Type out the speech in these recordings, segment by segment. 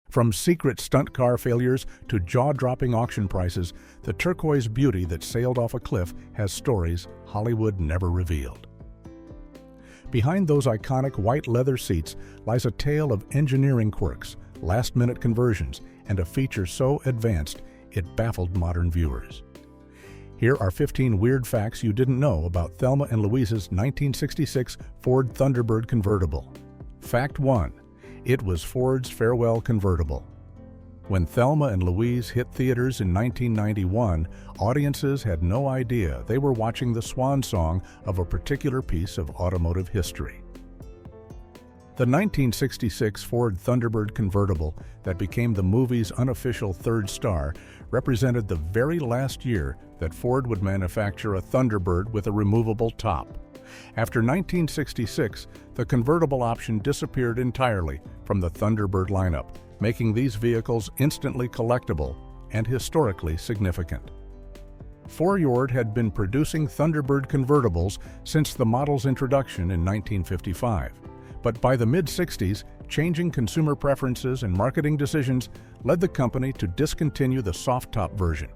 From secret stunt car failures to jaw-dropping auction prices, the turquoise beauty that sailed off a cliff has stories Hollywood never revealed. Behind those iconic white leather seats lies a tale of engineering quirks, last-minute conversions, and a feature so advanced it baffled modern viewers. Here are 15 weird facts you didn't know about Thelma and Louise's 1966 Ford Thunderbird Convertible. Fact 1. It was Ford's farewell convertible. When Thelma and Louise hit theaters in 1991, audiences had no idea they were watching the swan song of a particular piece of automotive history. The 1966 Ford Thunderbird Convertible that became the movie's unofficial third star represented the very last year that Ford would manufacture a Thunderbird with a removable top. After 1966, the convertible option disappeared entirely from the Thunderbird lineup, making these vehicles instantly collectible and historically significant. Ford had been producing Thunderbird convertibles since the model's introduction in 1955. But by the mid-60s, changing consumer preferences and marketing decisions led the company to discontinue the soft-top version.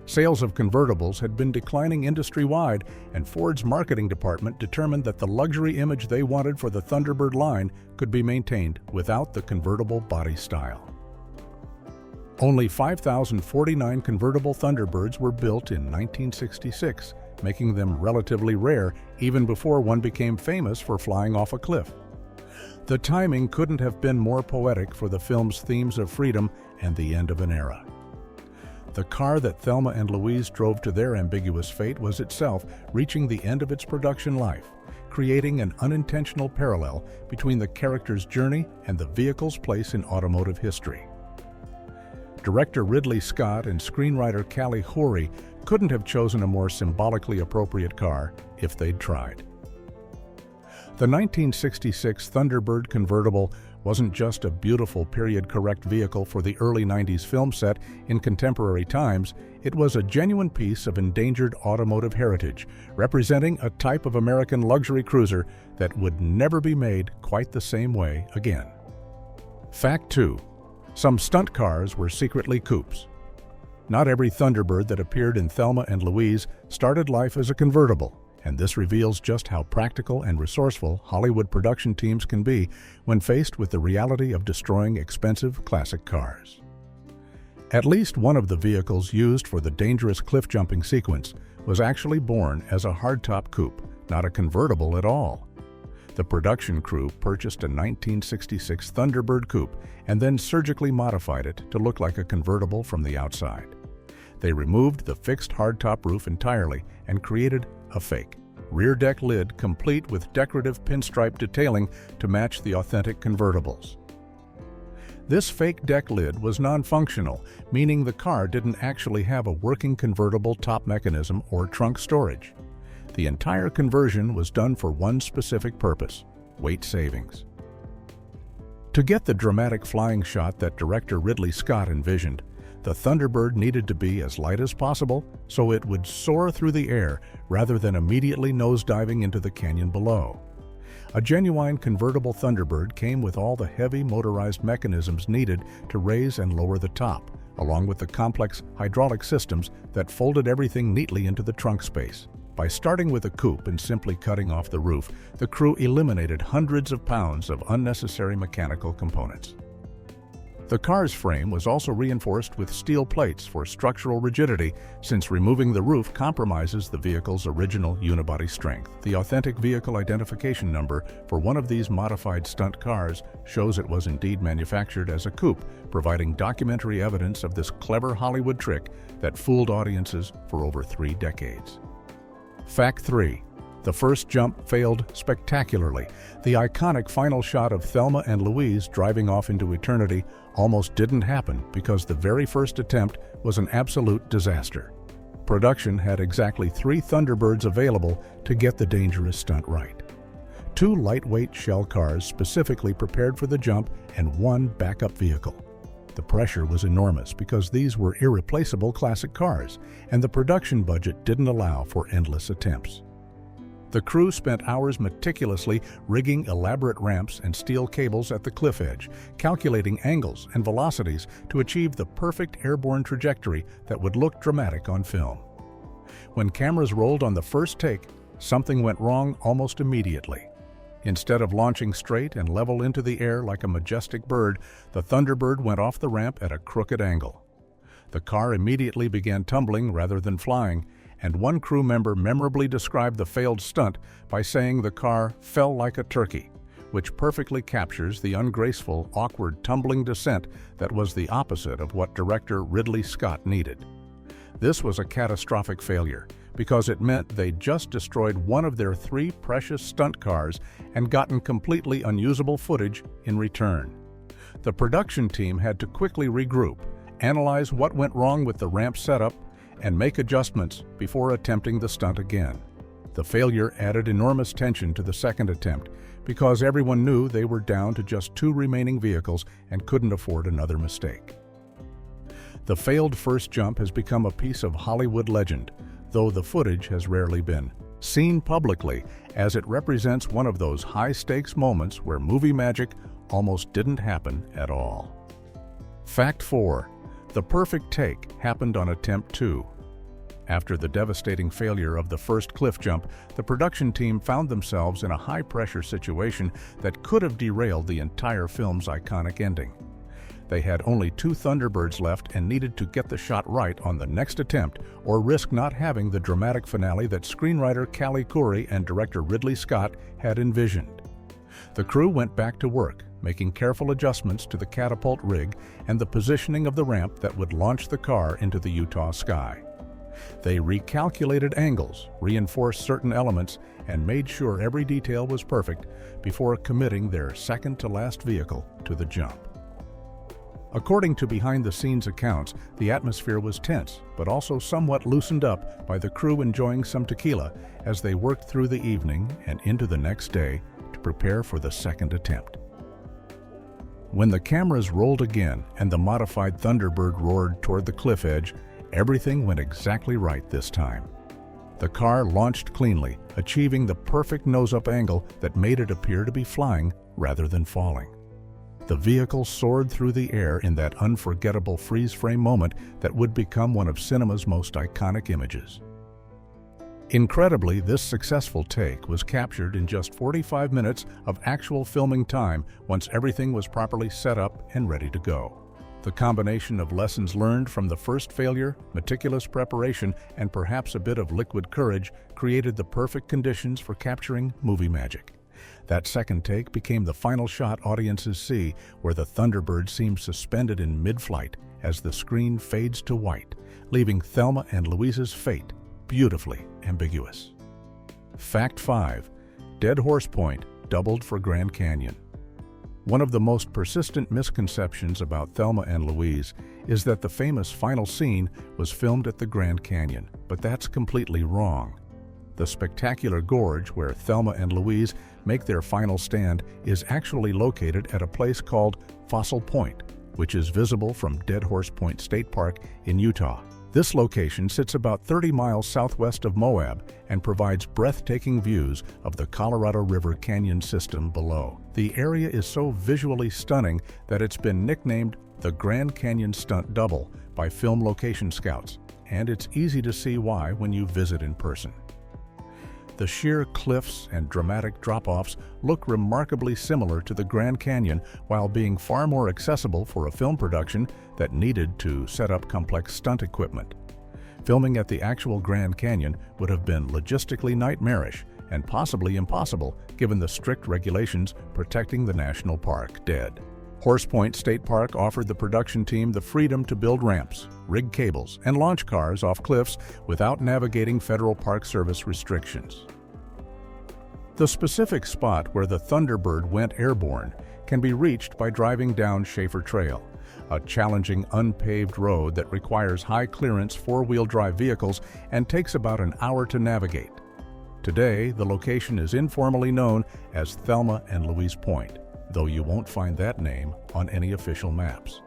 Sales of convertibles had been declining industry-wide, and Ford's marketing department determined that the luxury image they wanted for the Thunderbird line could be maintained without the convertible body style. Only 5,049 convertible Thunderbirds were built in 1966, making them relatively rare even before one became famous for flying off a cliff. The timing couldn't have been more poetic for the film's themes of freedom and the end of an era. The car that Thelma and Louise drove to their ambiguous fate was itself reaching the end of its production life, creating an unintentional parallel between the character's journey and the vehicle's place in automotive history. Director Ridley Scott and screenwriter Callie Houri couldn't have chosen a more symbolically appropriate car if they'd tried. The 1966 Thunderbird Convertible wasn't just a beautiful period-correct vehicle for the early 90s film set in contemporary times, it was a genuine piece of endangered automotive heritage, representing a type of American luxury cruiser that would never be made quite the same way again. Fact 2. Some stunt cars were secretly coupes. Not every Thunderbird that appeared in Thelma and Louise started life as a convertible, and this reveals just how practical and resourceful Hollywood production teams can be when faced with the reality of destroying expensive classic cars. At least one of the vehicles used for the dangerous cliff-jumping sequence was actually born as a hardtop coupe, not a convertible at all. The production crew purchased a 1966 Thunderbird coupe and then surgically modified it to look like a convertible from the outside. They removed the fixed hardtop roof entirely and created a fake rear deck lid complete with decorative pinstripe detailing to match the authentic convertibles. This fake deck lid was non-functional, meaning the car didn't actually have a working convertible top mechanism or trunk storage. The entire conversion was done for one specific purpose: weight savings. To get the dramatic flying shot that director Ridley Scott envisioned, the Thunderbird needed to be as light as possible so it would soar through the air rather than immediately nosediving into the canyon below. A genuine convertible Thunderbird came with all the heavy motorized mechanisms needed to raise and lower the top, along with the complex hydraulic systems that folded everything neatly into the trunk space. By starting with a coupe and simply cutting off the roof, the crew eliminated hundreds of pounds of unnecessary mechanical components. The car's frame was also reinforced with steel plates for structural rigidity, since removing the roof compromises the vehicle's original unibody strength. The authentic vehicle identification number for one of these modified stunt cars shows it was indeed manufactured as a coupe, providing documentary evidence of this clever Hollywood trick that fooled audiences for over 3 decades. Fact 3. The first jump failed spectacularly. The iconic final shot of Thelma and Louise driving off into eternity almost didn't happen because the very first attempt was an absolute disaster. Production had exactly 3 Thunderbirds available to get the dangerous stunt right. 2 lightweight shell cars specifically prepared for the jump and 1 backup vehicle. The pressure was enormous because these were irreplaceable classic cars, and the production budget didn't allow for endless attempts. The crew spent hours meticulously rigging elaborate ramps and steel cables at the cliff edge, calculating angles and velocities to achieve the perfect airborne trajectory that would look dramatic on film. When cameras rolled on the first take, something went wrong almost immediately. Instead of launching straight and level into the air like a majestic bird, the Thunderbird went off the ramp at a crooked angle. The car immediately began tumbling rather than flying, and one crew member memorably described the failed stunt by saying the car fell like a turkey, which perfectly captures the ungraceful, awkward, tumbling descent that was the opposite of what director Ridley Scott needed. This was a catastrophic failure because it meant they just destroyed one of their 3 precious stunt cars and gotten completely unusable footage in return. The production team had to quickly regroup, analyze what went wrong with the ramp setup, and make adjustments before attempting the stunt again. The failure added enormous tension to the second attempt because everyone knew they were down to just 2 remaining vehicles and couldn't afford another mistake. The failed first jump has become a piece of Hollywood legend, though the footage has rarely been seen publicly, as it represents one of those high-stakes moments where movie magic almost didn't happen at all. Fact 4. The perfect take happened on attempt 2. After the devastating failure of the first cliff jump, the production team found themselves in a high-pressure situation that could have derailed the entire film's iconic ending. They had only 2 Thunderbirds left and needed to get the shot right on the next attempt or risk not having the dramatic finale that screenwriter Callie Khouri and director Ridley Scott had envisioned. The crew went back to work, making careful adjustments to the catapult rig and the positioning of the ramp that would launch the car into the Utah sky. They recalculated angles, reinforced certain elements, and made sure every detail was perfect before committing their second-to-last vehicle to the jump. According to behind-the-scenes accounts, the atmosphere was tense, but also somewhat loosened up by the crew enjoying some tequila as they worked through the evening and into the next day to prepare for the second attempt. When the cameras rolled again and the modified Thunderbird roared toward the cliff edge, everything went exactly right this time. The car launched cleanly, achieving the perfect nose-up angle that made it appear to be flying rather than falling. The vehicle soared through the air in that unforgettable freeze-frame moment that would become one of cinema's most iconic images. Incredibly, this successful take was captured in just 45 minutes of actual filming time once everything was properly set up and ready to go. The combination of lessons learned from the first failure, meticulous preparation, and perhaps a bit of liquid courage created the perfect conditions for capturing movie magic. That second take became the final shot audiences see, where the Thunderbird seems suspended in mid-flight as the screen fades to white, leaving Thelma and Louise's fate beautifully ambiguous. Fact 5. Dead Horse Point doubled for Grand Canyon. One of the most persistent misconceptions about Thelma and Louise is that the famous final scene was filmed at the Grand Canyon, but that's completely wrong. The spectacular gorge where Thelma and Louise make their final stand is actually located at a place called Fossil Point, which is visible from Dead Horse Point State Park in Utah. This location sits about 30 miles southwest of Moab and provides breathtaking views of the Colorado River Canyon system below. The area is so visually stunning that it's been nicknamed the Grand Canyon Stunt Double by film location scouts, and it's easy to see why when you visit in person. The sheer cliffs and dramatic drop-offs look remarkably similar to the Grand Canyon while being far more accessible for a film production that needed to set up complex stunt equipment. Filming at the actual Grand Canyon would have been logistically nightmarish and possibly impossible given the strict regulations protecting the national park dead. Horse Point State Park offered the production team the freedom to build ramps, rig cables, and launch cars off cliffs without navigating Federal Park Service restrictions. The specific spot where the Thunderbird went airborne can be reached by driving down Schaefer Trail, a challenging unpaved road that requires high-clearance four-wheel drive vehicles and takes about an hour to navigate. Today, the location is informally known as Thelma and Louise Point, though you won't find that name on any official maps.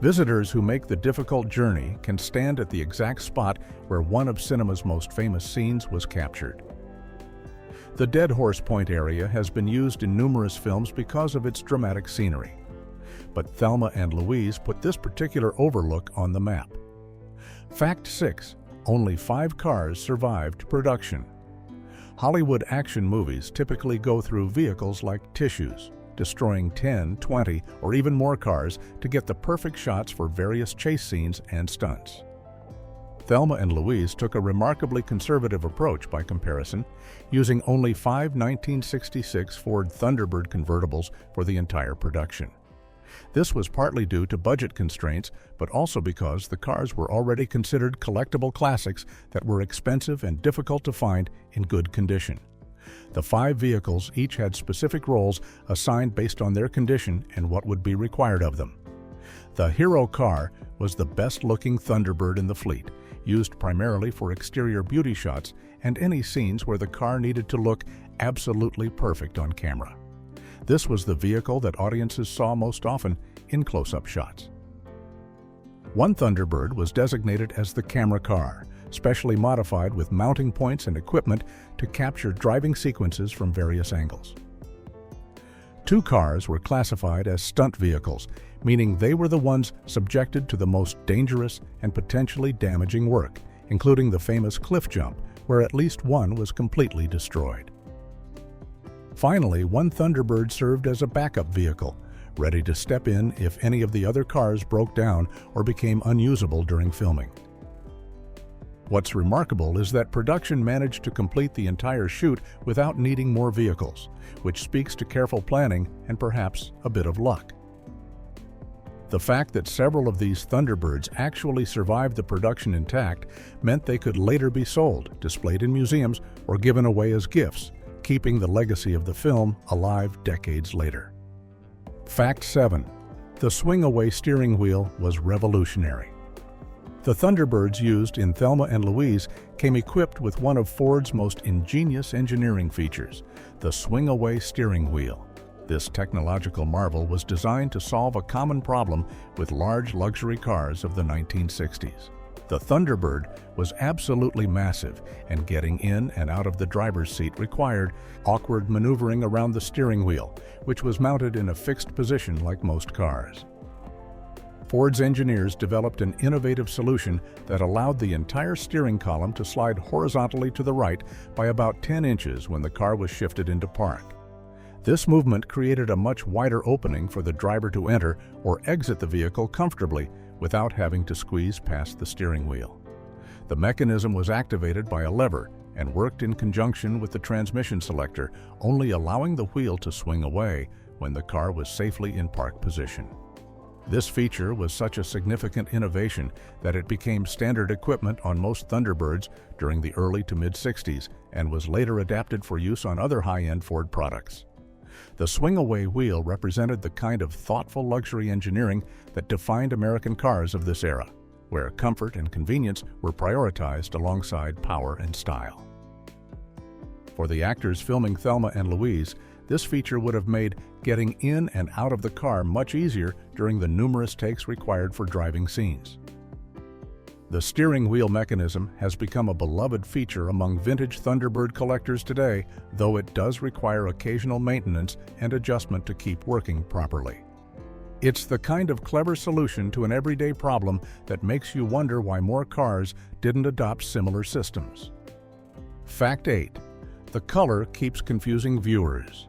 Visitors who make the difficult journey can stand at the exact spot where one of cinema's most famous scenes was captured. The Dead Horse Point area has been used in numerous films because of its dramatic scenery. But Thelma and Louise put this particular overlook on the map. Fact 6. Only 5 cars survived production. Hollywood action movies typically go through vehicles like tissues, destroying 10, 20, or even more cars to get the perfect shots for various chase scenes and stunts. Thelma and Louise took a remarkably conservative approach by comparison, using only 5 1966 Ford Thunderbird convertibles for the entire production. This was partly due to budget constraints, but also because the cars were already considered collectible classics that were expensive and difficult to find in good condition. The 5 vehicles each had specific roles assigned based on their condition and what would be required of them. The hero car was the best-looking Thunderbird in the fleet, used primarily for exterior beauty shots and any scenes where the car needed to look absolutely perfect on camera. This was the vehicle that audiences saw most often in close-up shots. One Thunderbird was designated as the camera car, specially modified with mounting points and equipment to capture driving sequences from various angles. 2 cars were classified as stunt vehicles, meaning they were the ones subjected to the most dangerous and potentially damaging work, including the famous cliff jump, where at least one was completely destroyed. Finally, one Thunderbird served as a backup vehicle, ready to step in if any of the other cars broke down or became unusable during filming. What's remarkable is that production managed to complete the entire shoot without needing more vehicles, which speaks to careful planning and perhaps a bit of luck. The fact that several of these Thunderbirds actually survived the production intact meant they could later be sold, displayed in museums, or given away as gifts, keeping the legacy of the film alive decades later. Fact 7. The swing-away steering wheel was revolutionary. The Thunderbirds used in Thelma and Louise came equipped with one of Ford's most ingenious engineering features, the swing-away steering wheel. This technological marvel was designed to solve a common problem with large luxury cars of the 1960s. The Thunderbird was absolutely massive, and getting in and out of the driver's seat required awkward maneuvering around the steering wheel, which was mounted in a fixed position like most cars. Ford's engineers developed an innovative solution that allowed the entire steering column to slide horizontally to the right by about 10 inches when the car was shifted into park. This movement created a much wider opening for the driver to enter or exit the vehicle comfortably without having to squeeze past the steering wheel. The mechanism was activated by a lever and worked in conjunction with the transmission selector, only allowing the wheel to swing away when the car was safely in park position. This feature was such a significant innovation that it became standard equipment on most Thunderbirds during the early to mid-60s and was later adapted for use on other high-end Ford products. The swing-away wheel represented the kind of thoughtful luxury engineering that defined American cars of this era, where comfort and convenience were prioritized alongside power and style. For the actors filming Thelma and Louise, this feature would have made getting in and out of the car much easier during the numerous takes required for driving scenes. The steering wheel mechanism has become a beloved feature among vintage Thunderbird collectors today, though it does require occasional maintenance and adjustment to keep working properly. It's the kind of clever solution to an everyday problem that makes you wonder why more cars didn't adopt similar systems. Fact 8. The color keeps confusing viewers.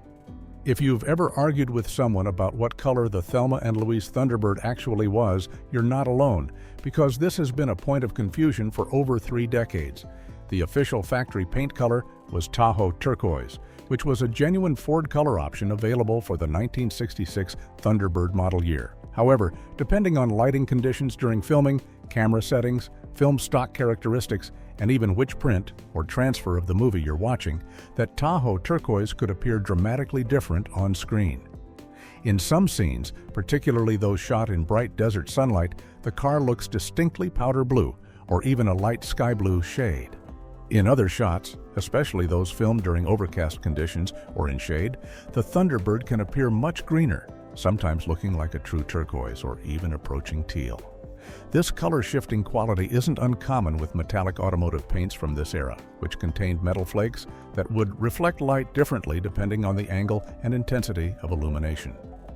If you've ever argued with someone about what color the Thelma and Louise Thunderbird actually was, you're not alone, because this has been a point of confusion for over 3 decades. The official factory paint color was Tahoe turquoise, which was a genuine Ford color option available for the 1966 Thunderbird model year. However, depending on lighting conditions during filming, camera settings, film stock characteristics, and even which print or transfer of the movie you're watching, that Tahoe turquoise could appear dramatically different on screen. In some scenes, particularly those shot in bright desert sunlight, the car looks distinctly powder blue or even a light sky blue shade. In other shots, especially those filmed during overcast conditions or in shade, the Thunderbird can appear much greener, sometimes looking like a true turquoise or even approaching teal. This color-shifting quality isn't uncommon with metallic automotive paints from this era, which contained metal flakes that would reflect light differently depending on the angle and intensity of illumination.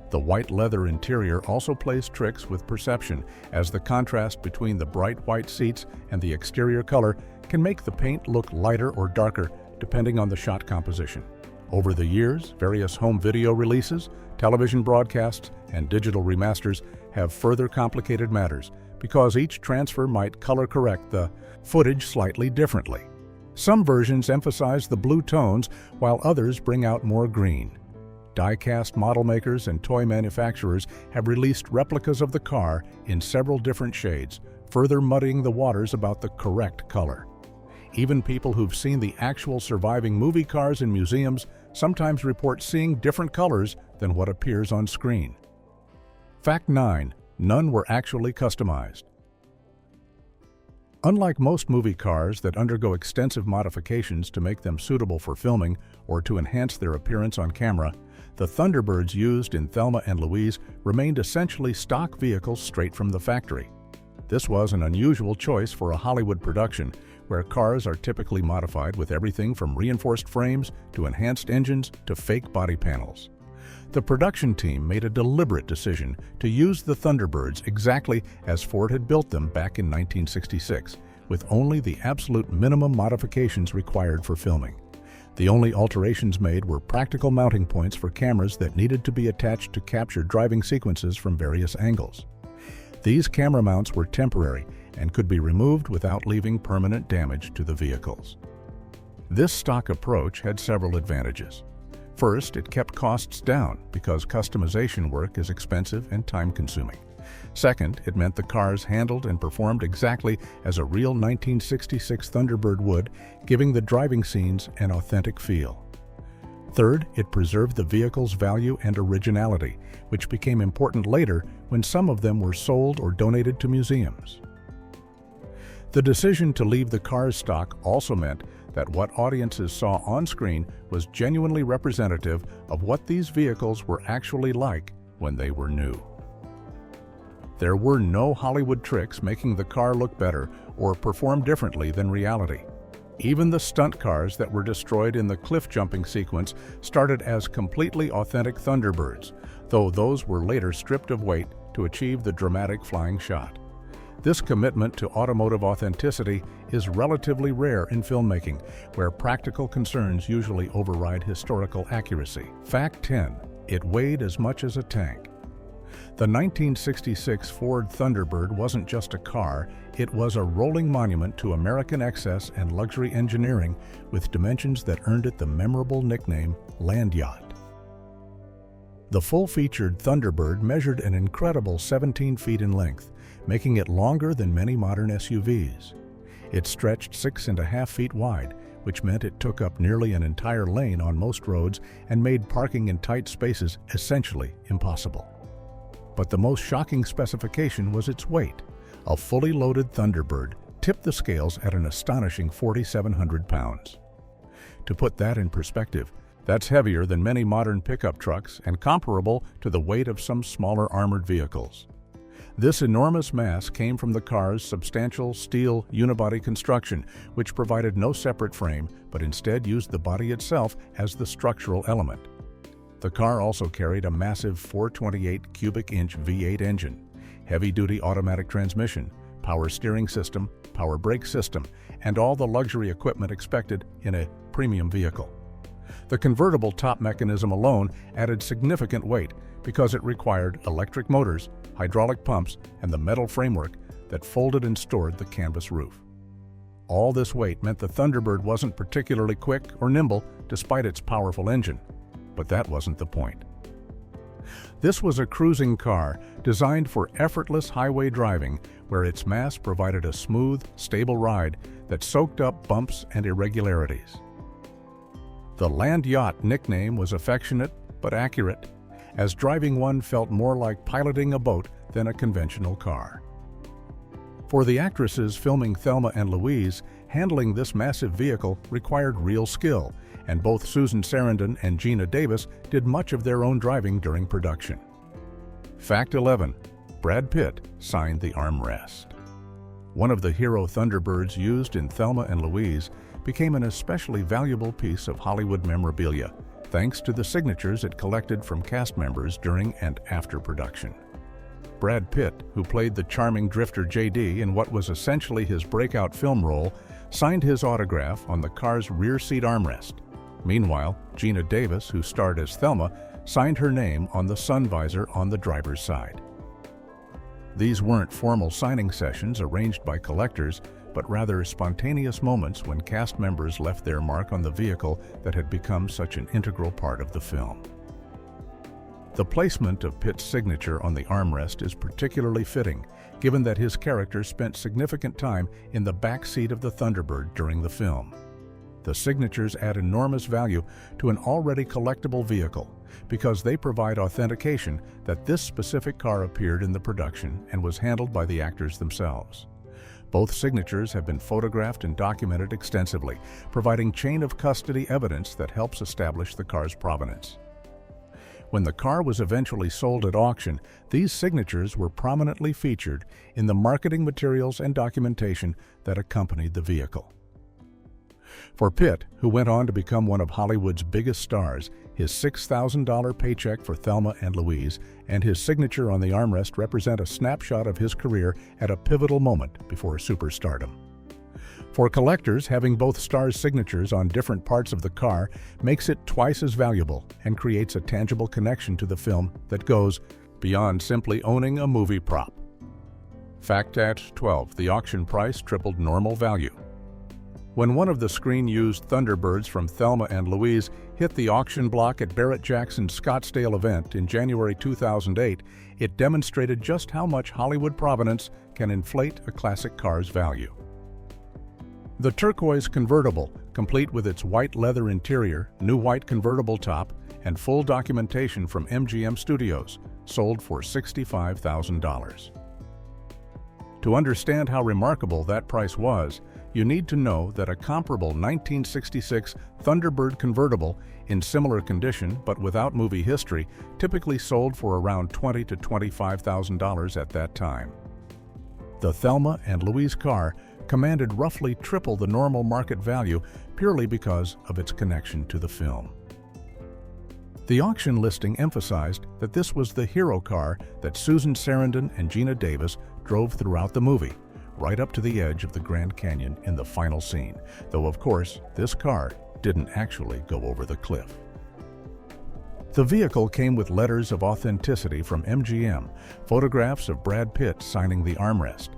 The white leather interior also plays tricks with perception, as the contrast between the bright white seats and the exterior color can make the paint look lighter or darker depending on the shot composition. Over the years, various home video releases, television broadcasts, and digital remasters have further complicated matters because each transfer might color correct the footage slightly differently. Some versions emphasize the blue tones while others bring out more green. Die-cast model makers and toy manufacturers have released replicas of the car in several different shades, further muddying the waters about the correct color. Even people who've seen the actual surviving movie cars in museums sometimes report seeing different colors than what appears on screen. Fact 9. None were actually customized. Unlike most movie cars that undergo extensive modifications to make them suitable for filming or to enhance their appearance on camera, the Thunderbirds used in Thelma and Louise remained essentially stock vehicles straight from the factory. This was an unusual choice for a Hollywood production, where cars are typically modified with everything from reinforced frames to enhanced engines to fake body panels. The production team made a deliberate decision to use the Thunderbirds exactly as Ford had built them back in 1966, with only the absolute minimum modifications required for filming. The only alterations made were practical mounting points for cameras that needed to be attached to capture driving sequences from various angles. These camera mounts were temporary and could be removed without leaving permanent damage to the vehicles. This stock approach had several advantages. First, it kept costs down because customization work is expensive and time-consuming. Second, it meant the cars handled and performed exactly as a real 1966 Thunderbird would, giving the driving scenes an authentic feel. Third, it preserved the vehicle's value and originality, which became important later when some of them were sold or donated to museums. The decision to leave the cars stock also meant that what audiences saw on screen was genuinely representative of what these vehicles were actually like when they were new. There were no Hollywood tricks making the car look better or perform differently than reality. Even the stunt cars that were destroyed in the cliff-jumping sequence started as completely authentic Thunderbirds, though those were later stripped of weight to achieve the dramatic flying shot. This commitment to automotive authenticity is relatively rare in filmmaking, where practical concerns usually override historical accuracy. Fact 10. It weighed as much as a tank. The 1966 Ford Thunderbird wasn't just a car, it was a rolling monument to American excess and luxury engineering with dimensions that earned it the memorable nickname land yacht. The full-featured Thunderbird measured an incredible 17 feet in length, making it longer than many modern SUVs. It stretched 6.5 feet wide, which meant it took up nearly an entire lane on most roads and made parking in tight spaces essentially impossible. But the most shocking specification was its weight. A fully loaded Thunderbird tipped the scales at an astonishing 4,700 pounds. To put that in perspective, that's heavier than many modern pickup trucks and comparable to the weight of some smaller armored vehicles. This enormous mass came from the car's substantial steel unibody construction, which provided no separate frame, but instead used the body itself as the structural element. The car also carried a massive 428 cubic inch V8 engine, heavy-duty automatic transmission, power steering system, power brake system, and all the luxury equipment expected in a premium vehicle. The convertible top mechanism alone added significant weight because it required electric motors, hydraulic pumps, and the metal framework that folded and stored the canvas roof. All this weight meant the Thunderbird wasn't particularly quick or nimble despite its powerful engine. But that wasn't the point. This was a cruising car designed for effortless highway driving, where its mass provided a smooth, stable ride that soaked up bumps and irregularities. The land yacht nickname was affectionate but accurate, as driving one felt more like piloting a boat than a conventional car. For the actresses filming Thelma and Louise, handling this massive vehicle required real skill, and both Susan Sarandon and Geena Davis did much of their own driving during production. Fact 11. Brad Pitt signed the armrest. One of the hero Thunderbirds used in Thelma and Louise became an especially valuable piece of Hollywood memorabilia, thanks to the signatures it collected from cast members during and after production. Brad Pitt, who played the charming drifter J.D. in what was essentially his breakout film role, signed his autograph on the car's rear seat armrest. Meanwhile, Geena Davis, who starred as Thelma, signed her name on the sun visor on the driver's side. These weren't formal signing sessions arranged by collectors, but rather spontaneous moments when cast members left their mark on the vehicle that had become such an integral part of the film. The placement of Pitt's signature on the armrest is particularly fitting, given that his character spent significant time in the back seat of the Thunderbird during the film. The signatures add enormous value to an already collectible vehicle because they provide authentication that this specific car appeared in the production and was handled by the actors themselves. Both signatures have been photographed and documented extensively, providing chain of custody evidence that helps establish the car's provenance. When the car was eventually sold at auction, these signatures were prominently featured in the marketing materials and documentation that accompanied the vehicle. For Pitt, who went on to become one of Hollywood's biggest stars, his $6,000 paycheck for Thelma and Louise and his signature on the armrest represent a snapshot of his career at a pivotal moment before superstardom. For collectors, having both stars' signatures on different parts of the car makes it twice as valuable and creates a tangible connection to the film that goes beyond simply owning a movie prop. Fact at 12. The auction price tripled normal value. When one of the screen-used Thunderbirds from Thelma and Louise hit the auction block at Barrett-Jackson's Scottsdale event in January 2008, it demonstrated just how much Hollywood provenance can inflate a classic car's value. The turquoise convertible, complete with its white leather interior, new white convertible top, and full documentation from MGM Studios, sold for $65,000. To understand how remarkable that price was, you need to know that a comparable 1966 Thunderbird Convertible in similar condition but without movie history typically sold for around $20,000 to $25,000 at that time. The Thelma and Louise car commanded roughly triple the normal market value purely because of its connection to the film. The auction listing emphasized that this was the hero car that Susan Sarandon and Geena Davis drove throughout the movie, right up to the edge of the Grand Canyon in the final scene, though of course this car didn't actually go over the cliff. The vehicle came with letters of authenticity from MGM, photographs of Brad Pitt signing the armrest,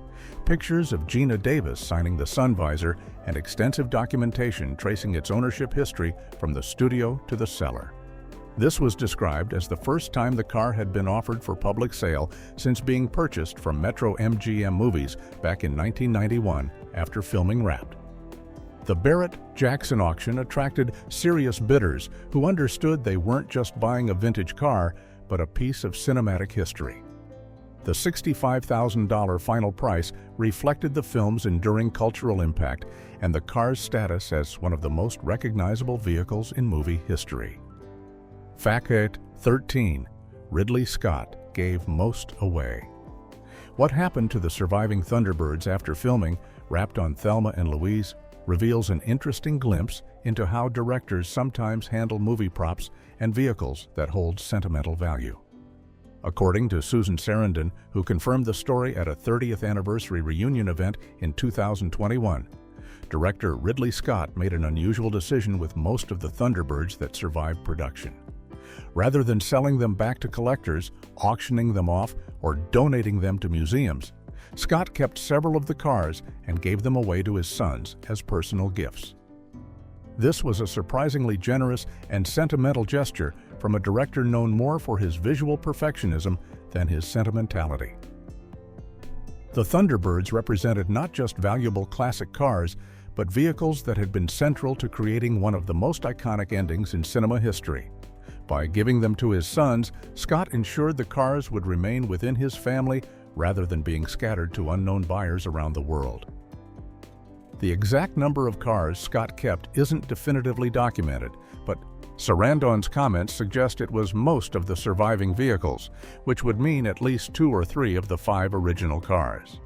pictures of Geena Davis signing the sun visor, and extensive documentation tracing its ownership history from the studio to the seller. This was described as the first time the car had been offered for public sale since being purchased from Metro MGM Movies back in 1991 after filming wrapped. The Barrett-Jackson auction attracted serious bidders who understood they weren't just buying a vintage car, but a piece of cinematic history. The $65,000 final price reflected the film's enduring cultural impact and the car's status as one of the most recognizable vehicles in movie history. Fact at 13. Ridley Scott gave most away. What happened to the surviving Thunderbirds after filming, wrapped on Thelma and Louise, reveals an interesting glimpse into how directors sometimes handle movie props and vehicles that hold sentimental value. According to Susan Sarandon, who confirmed the story at a 30th anniversary reunion event in 2021, director Ridley Scott made an unusual decision with most of the Thunderbirds that survived production. Rather than selling them back to collectors, auctioning them off, or donating them to museums, Scott kept several of the cars and gave them away to his sons as personal gifts. This was a surprisingly generous and sentimental gesture from a director known more for his visual perfectionism than his sentimentality. The Thunderbirds represented not just valuable classic cars, but vehicles that had been central to creating one of the most iconic endings in cinema history. By giving them to his sons, Scott ensured the cars would remain within his family rather than being scattered to unknown buyers around the world. The exact number of cars Scott kept isn't definitively documented, but Sarandon's comments suggest it was most of the surviving vehicles, which would mean at least 2 or 3 of the 5 original cars.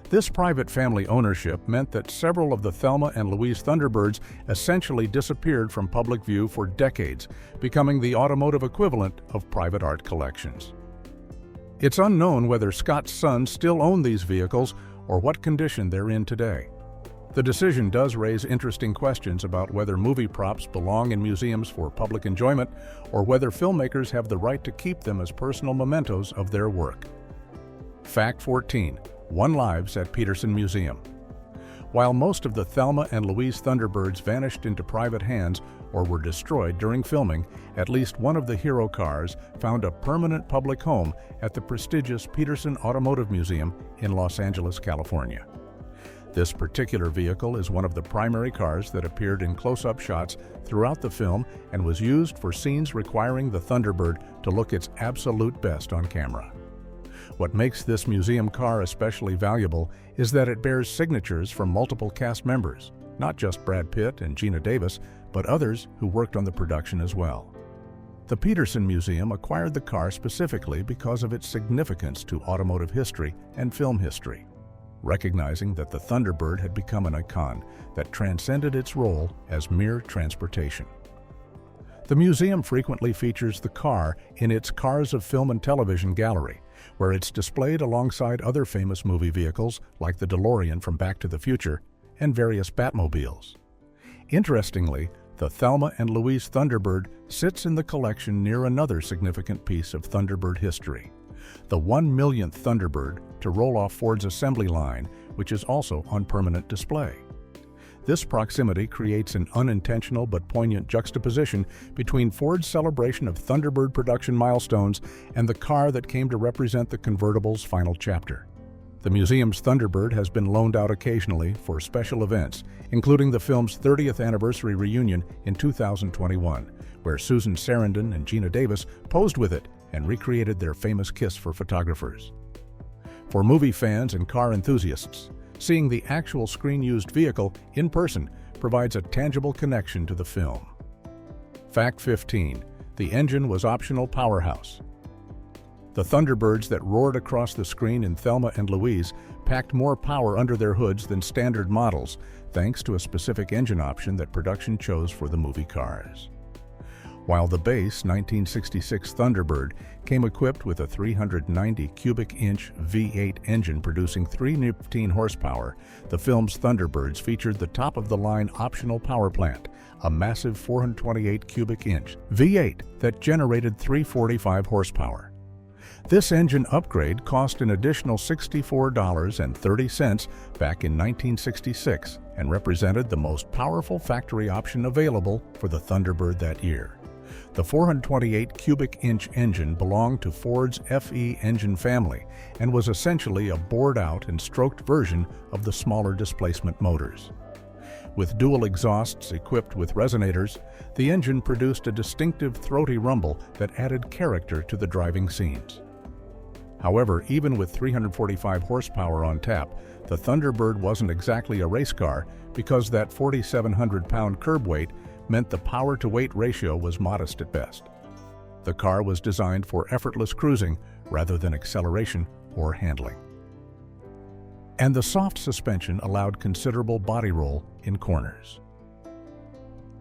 This private family ownership meant that several of the Thelma and Louise Thunderbirds essentially disappeared from public view for decades, becoming the automotive equivalent of private art collections. It's unknown whether Scott's sons still own these vehicles or what condition they're in today. The decision does raise interesting questions about whether movie props belong in museums for public enjoyment or whether filmmakers have the right to keep them as personal mementos of their work. Fact 14. 1 Lives at Petersen Museum. While most of the Thelma and Louise Thunderbirds vanished into private hands or were destroyed during filming, at least one of the hero cars found a permanent public home at the prestigious Petersen Automotive Museum in Los Angeles, California. This particular vehicle is one of the primary cars that appeared in close-up shots throughout the film and was used for scenes requiring the Thunderbird to look its absolute best on camera. What makes this museum car especially valuable is that it bears signatures from multiple cast members, not just Brad Pitt and Geena Davis, but others who worked on the production as well. The Petersen Museum acquired the car specifically because of its significance to automotive history and film history, recognizing that the Thunderbird had become an icon that transcended its role as mere transportation. The museum frequently features the car in its Cars of Film and Television gallery, where it's displayed alongside other famous movie vehicles like the DeLorean from Back to the Future and various Batmobiles. Interestingly, the Thelma and Louise Thunderbird sits in the collection near another significant piece of Thunderbird history, the 1 millionth Thunderbird to roll off Ford's assembly line, which is also on permanent display. This proximity creates an unintentional but poignant juxtaposition between Ford's celebration of Thunderbird production milestones and the car that came to represent the convertible's final chapter. The museum's Thunderbird has been loaned out occasionally for special events, including the film's 30th anniversary reunion in 2021, where Susan Sarandon and Geena Davis posed with it and recreated their famous kiss for photographers. For movie fans and car enthusiasts, seeing the actual screen-used vehicle in person provides a tangible connection to the film. Fact 15. The engine was optional powerhouse. The Thunderbirds that roared across the screen in Thelma and Louise packed more power under their hoods than standard models, thanks to a specific engine option that production chose for the movie cars. While the base 1966 Thunderbird came equipped with a 390 cubic inch V8 engine producing 315 horsepower, the film's Thunderbirds featured the top-of-the-line optional power plant, a massive 428 cubic inch V8 that generated 345 horsepower. This engine upgrade cost an additional $64.30 back in 1966 and represented the most powerful factory option available for the Thunderbird that year. The 428 cubic inch engine belonged to Ford's FE engine family and was essentially a bored-out and stroked version of the smaller displacement motors. With dual exhausts equipped with resonators, the engine produced a distinctive throaty rumble that added character to the driving scenes. However, even with 345 horsepower on tap, the Thunderbird wasn't exactly a race car because that 4,700-pound curb weight meant the power-to-weight ratio was modest at best. The car was designed for effortless cruising rather than acceleration or handling. And the soft suspension allowed considerable body roll in corners.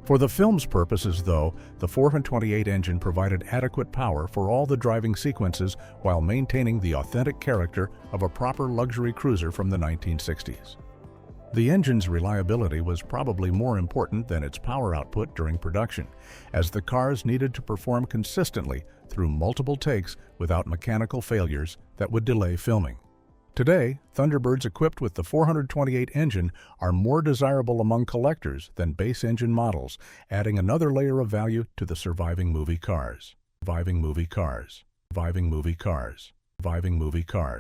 For the film's purposes, though, the 428 engine provided adequate power for all the driving sequences while maintaining the authentic character of a proper luxury cruiser from the 1960s. The engine's reliability was probably more important than its power output during production, as the cars needed to perform consistently through multiple takes without mechanical failures that would delay filming. Today, Thunderbirds equipped with the 428 engine are more desirable among collectors than base engine models, adding another layer of value to the surviving movie cars. Surviving movie cars. Surviving movie cars. Surviving movie cars.